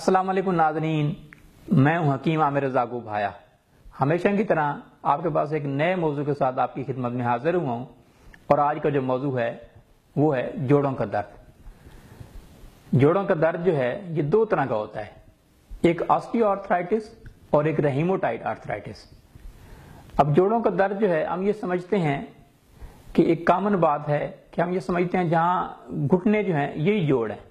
السلام علیکم ناظرین، میں ہوں حکیم عامر رضا بھایا۔ ہمیشہ کی طرح آپ کے پاس ایک نئے موضوع کے ساتھ آپ کی خدمت میں حاضر ہوا ہوں، اور آج کا جو موضوع ہے وہ ہے جوڑوں کا درد۔ جوڑوں کا درد جو ہے یہ دو طرح کا ہوتا ہے، ایک آسٹیو آرتھرائٹس اور ایک ریہیموٹائڈ آرتھرائٹس۔ اب جوڑوں کا درد جو ہے ہم یہ سمجھتے ہیں کہ ایک کامن بات ہے کہ ہم یہ سمجھتے ہیں جہاں گھٹنے جو ہیں یہی جوڑ ہیں،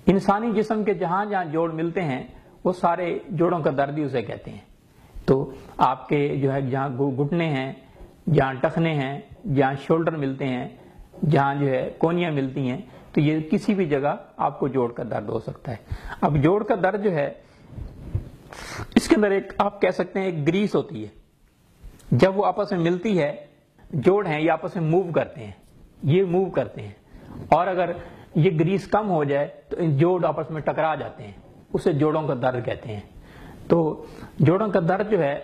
انسانی جسم کے جہاں جہاں جوڑ ملتے ہیں وہ سارے جوڑوں کا درد ہی اسے کہتے ہیں۔ تو آپ کے جو ہے جہاں گھٹنے ہیں، جہاں ٹخنے ہیں، جہاں شولڈر ملتے ہیں، جہاں جو ہے کونیاں ملتی ہیں، تو یہ کسی بھی جگہ آپ کو جوڑ کا درد ہو سکتا ہے۔ اب جوڑ کا درد جو ہے اس کے اندر ایک آپ کہہ سکتے ہیں ایک گریس ہوتی ہے، جب وہ آپس میں ملتی ہے جوڑ ہیں یہ آپس میں موو کرتے ہیں، یہ موو کرتے ہیں، اور اگر یہ گریس کم ہو جائے تو ان جوڑ آپس میں ٹکرا جاتے ہیں، اسے جوڑوں کا درد کہتے ہیں۔ تو جوڑوں کا درد جو ہے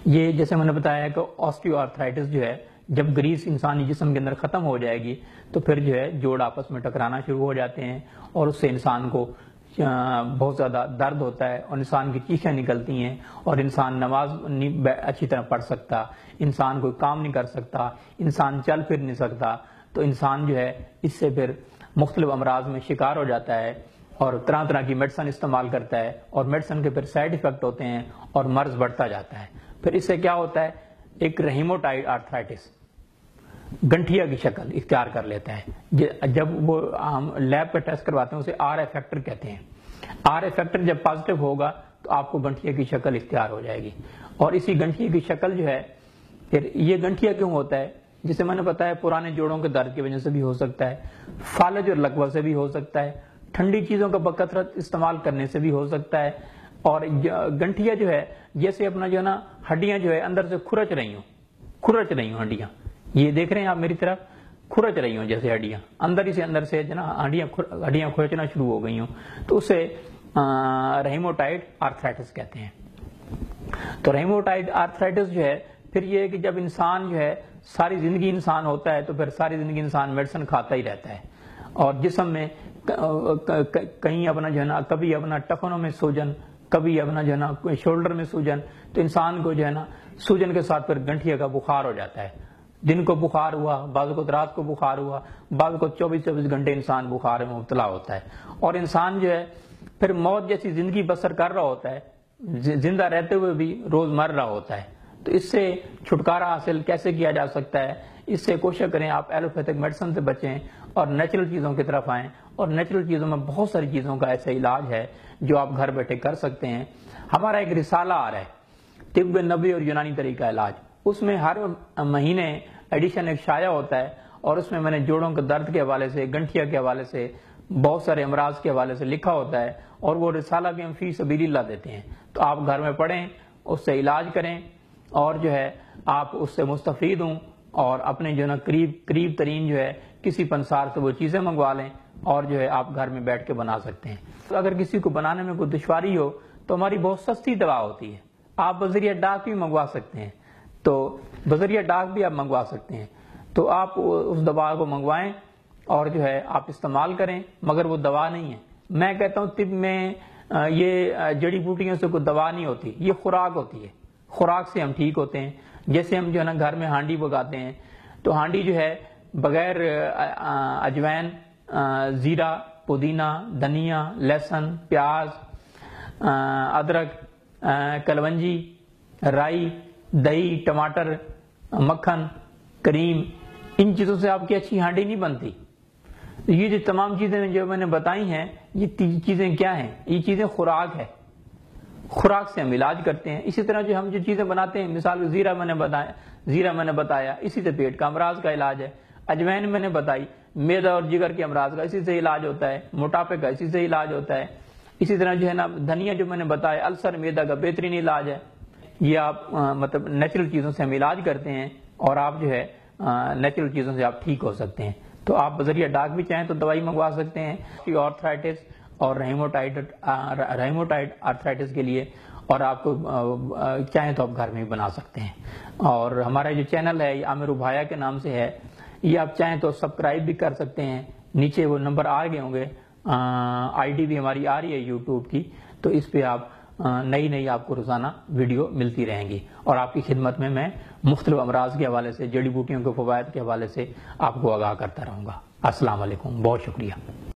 یہ جیسے میں نے بتایا کہ آسٹیو آرتھرائٹس جو ہے جب گریس انسانی جسم کے اندر ختم ہو جائے گی تو پھر جو ہے جوڑ آپس میں ٹکرانا شروع ہو جاتے ہیں، اور اس سے انسان کو بہت زیادہ درد ہوتا ہے، اور انسان کی چیخیں نکلتی ہیں، اور انسان نماز نہیں اچھی طرح پڑھ سکتا، انسان کوئی کام نہیں کر سکتا، انسان چل پھر نہیں سکتا۔ تو انسان جو ہے اس سے پھر مختلف امراض میں شکار ہو جاتا ہے، اور طرح طرح کی میڈیسن استعمال کرتا ہے، اور میڈیسن کے پھر سائیڈ ایفیکٹ ہوتے ہیں اور مرض بڑھتا جاتا ہے۔ پھر اس سے کیا ہوتا ہے، ایک ریہیموٹائڈ آرتھرائٹس گنٹھیا کی شکل اختیار کر لیتا ہے۔ جب وہ ہم لیب پہ ٹیسٹ کرواتے ہیں اسے آر اے فیکٹر کہتے ہیں۔ آر اے فیکٹر جب پازیٹیو ہوگا تو آپ کو گنٹھیا کی شکل اختیار ہو جائے گی، اور اسی گنٹھیا کی شکل جو ہے پھر یہ گنٹھیا کیوں ہوتا ہے، جسے میں نے بتایا پرانے جوڑوں کے درد کی وجہ سے بھی ہو سکتا ہے، فالج اور لکوہ سے بھی ہو سکتا ہے، ٹھنڈی چیزوں کا بکثرت استعمال کرنے سے بھی ہو سکتا ہے، اور گنٹھیا جو ہے جیسے اپنا جو ہے نا ہڈیاں جو ہے اندر سے کھرچ رہی ہوں ہڈیاں، یہ دیکھ رہے ہیں آپ میری طرف، کھرچ رہی ہوں جیسے ہڈیاں اندر سے جو نا ہڈیاں کھرچنا شروع ہو گئی ہوں، تو اسے ریہیموٹائڈ آرتھرائٹس کہتے ہیں۔ تو ریہیموٹائڈ آرتھرائٹس جو ہے پھر یہ ہے کہ جب انسان جو ہے ساری زندگی انسان ہوتا ہے تو پھر ساری زندگی انسان میڈیسن کھاتا ہی رہتا ہے، اور جسم میں کہیں اپنا جو ہے نا کبھی اپنا ٹخنوں میں سوجن، کبھی اپنا جو ہے نا شولڈر میں سوجن، تو انسان کو جو ہے نا سوجن کے ساتھ پھر گنٹھیا کا بخار ہو جاتا ہے۔ دن کو بخار ہوا، بعض کو رات کو بخار ہوا، بعض کو 24 گھنٹے انسان بخار میں مبتلا ہوتا ہے، اور انسان جو ہے پھر موت جیسی زندگی بسر کر رہا ہوتا ہے، زندہ رہتے ہوئے بھی روز مر رہا ہوتا ہے۔ تو اس سے چھٹکارا حاصل کیسے کیا جا سکتا ہے، اس سے کوشش کریں آپ ایلوپیتھک میڈیسن سے بچیں اور نیچرل چیزوں کی طرف آئیں، اور نیچرل چیزوں میں بہت ساری چیزوں کا ایسا علاج ہے جو آپ گھر بیٹھے کر سکتے ہیں۔ ہمارا ایک رسالہ آ رہا ہے طب نبوی اور یونانی طریقہ علاج، اس میں ہر مہینے ایڈیشن ایک شائع ہوتا ہے، اور اس میں میں نے جوڑوں کے درد کے حوالے سے، گنٹھیا کے حوالے سے، بہت سارے امراض کے حوالے سے لکھا ہوتا ہے، اور وہ رسالہ بھی ہم فی سبیل اللہ دیتے ہیں۔ تو آپ گھر میں پڑھیں، اس سے علاج کریں، اور جو ہے آپ اس سے مستفید ہوں، اور اپنے جو ہے نا قریب ترین جو ہے کسی پنسار سے وہ چیزیں منگوا لیں، اور جو ہے آپ گھر میں بیٹھ کے بنا سکتے ہیں۔ تو اگر کسی کو بنانے میں کوئی دشواری ہو تو ہماری بہت سستی دوا ہوتی ہے، آپ بذریعہ ڈاک بھی منگوا سکتے ہیں، تو بذریعہ ڈاک بھی آپ منگوا سکتے ہیں۔ تو آپ اس دوا کو منگوائیں اور جو ہے آپ استعمال کریں، مگر وہ دوا نہیں ہے۔ میں کہتا ہوں طب میں یہ جڑی بوٹیوں سے کوئی دوا نہیں ہوتی، یہ خوراک ہوتی ہے، خوراک سے ہم ٹھیک ہوتے ہیں۔ جیسے ہم جو ہے نا گھر میں ہانڈی پکاتے ہیں، تو ہانڈی جو ہے بغیر اجوائن، زیرہ، پودینہ، دھنیا، لہسن، پیاز، ادرک، کلونجی، رائی، دہی، ٹماٹر، مکھن، کریم، ان چیزوں سے آپ کی اچھی ہانڈی نہیں بنتی۔ یہ جو تمام چیزیں جو میں نے بتائی ہیں یہ چیزیں کیا ہیں، یہ چیزیں خوراک ہے، خوراک سے ہم علاج کرتے ہیں۔ اسی طرح جو ہم جو چیزیں بناتے ہیں، مثال زیرہ میں نے بتایا اسی سے پیٹ کا امراض کا علاج ہے، اجوائن میں نے بتائی معدہ اور جگر کے امراض کا اسی سے علاج ہوتا ہے، موٹاپے کا اسی سے علاج ہوتا ہے۔ اسی طرح جو ہے نا دھنیا جو میں نے بتایا السر معدہ کا بہترین علاج ہے۔ یہ آپ مطلب نیچرل چیزوں سے ہم علاج کرتے ہیں، اور آپ جو ہے نیچرل چیزوں سے آپ ٹھیک ہو سکتے ہیں۔ تو آپ بذریعہ ڈاک بھی چاہیں تو دوائی منگوا سکتے ہیں آرتھرائٹس اور ریہیموٹائڈ آرتھرائٹس کے لیے، اور آپ کو چاہیں تو آپ گھر میں بھی بنا سکتے ہیں۔ اور ہمارا جو چینل ہے یہ عامر بھایا کے نام سے ہے، یہ آپ چاہیں تو سبسکرائب بھی کر سکتے ہیں، نیچے وہ نمبر آ گئے ہوں گے، آئی ڈی بھی ہماری آ رہی ہے یوٹیوب کی، تو اس پہ آپ نئی آپ کو روزانہ ویڈیو ملتی رہیں گی، اور آپ کی خدمت میں مختلف امراض کے حوالے سے، جڑی بوٹیوں کے فوائد کے حوالے سے آپ کو آگاہ کرتا رہوں گا۔ السلام علیکم، بہت شکریہ۔